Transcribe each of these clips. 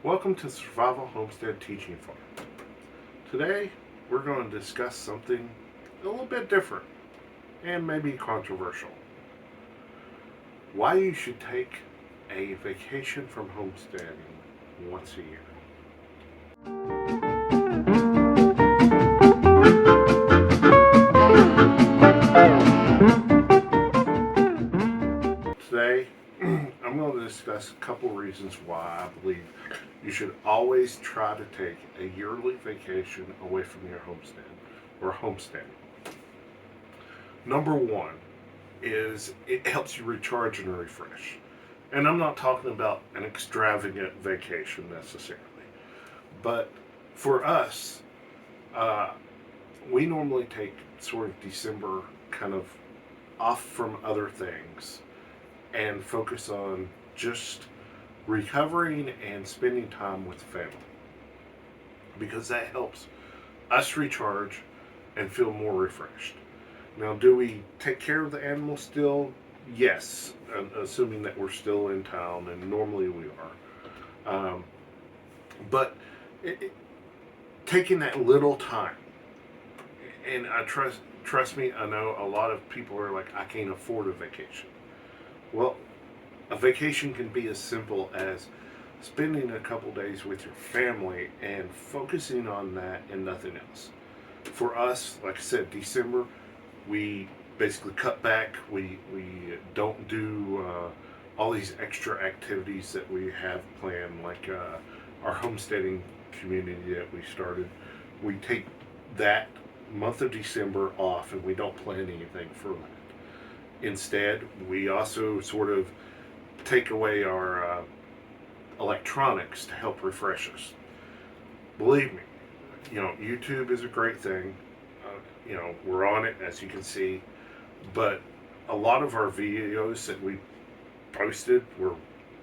Welcome to Survival Homestead Teaching Farm. Today we're going to discuss something a little bit different and maybe controversial. Why you should take a vacation from homesteading once a year. Today I'm going to discuss a couple reasons why I believe you should always try to take a yearly vacation away from your homestead or homesteading. Number one is it helps you recharge and refresh. And I'm not talking about an extravagant vacation necessarily, but for us, we normally take sort of December kind of off from other things and focus on just recovering and spending time with the family, because that helps us recharge and feel more refreshed. Now, do we take care of the animals still? Yes, assuming that we're still in town, and normally we are. But taking that little time, and I trust me, I know a lot of people are like, I can't afford a vacation. Well, a vacation can be as simple as spending a couple days with your family and focusing on that and nothing else. For us, like I said, December, we basically cut back. We don't do all these extra activities that we have planned, like our homesteading community that we started. We take that month of December off and we don't plan anything for that. Instead, we also sort of take away our electronics to help refresh us. Believe me, YouTube is a great thing. We're on it, as you can see, but a lot of our videos that we posted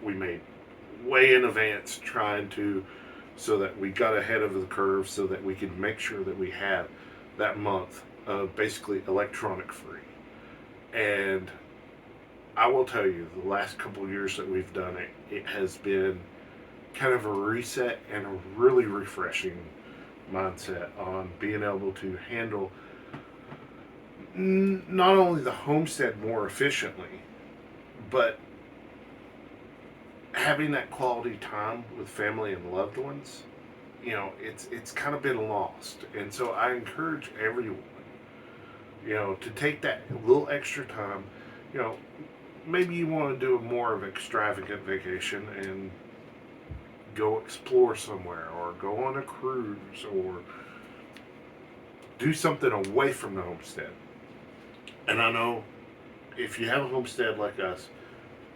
we made way in advance, so that we got ahead of the curve, so that we could make sure that we had that month basically electronic free. And I will tell you, the last couple of years that we've done it, it has been kind of a reset and a really refreshing mindset on being able to handle not only the homestead more efficiently, but having that quality time with family and loved ones. It's kind of been lost. And so I encourage everyone, to take that little extra time. Maybe you want to do a more of an extravagant vacation and go explore somewhere, or go on a cruise, or do something away from the homestead. And I know if you have a homestead like us,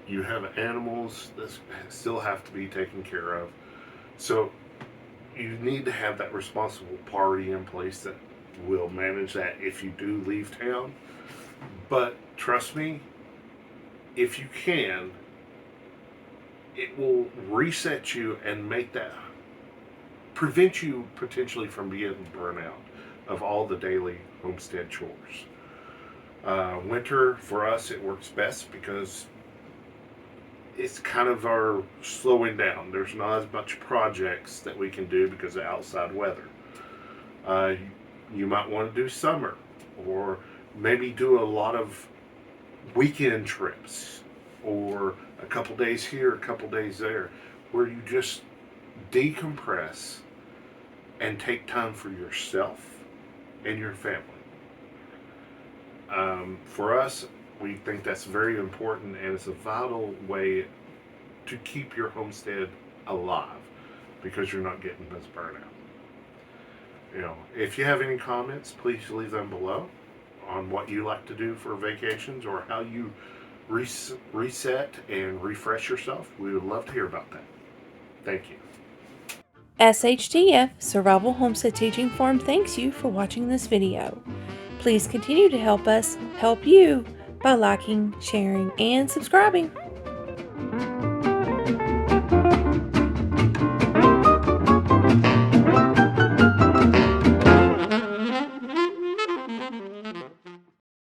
you have animals that still have to be taken care of. So you need to have that responsible party in place that will manage that if you do leave town. But trust me, if you can, it will reset you and prevent you potentially from being burnout of all the daily homestead chores. Winter, for us, it works best because it's kind of our slowing down. There's not as much projects that we can do because of outside weather. You might want to do summer, or maybe do a lot of weekend trips, or a couple days here, a couple days there, where you just decompress and take time for yourself and your family. For us, we think that's very important, and it's a vital way to keep your homestead alive, because you're not getting this burnout. If you have any comments, please leave them below on what you like to do for vacations, or how you reset and refresh yourself. We would love to hear about that. Thank you. SHTF, Survival Homestead Teaching Farm, thanks you for watching this video. Please continue to help us help you by liking, sharing, and subscribing.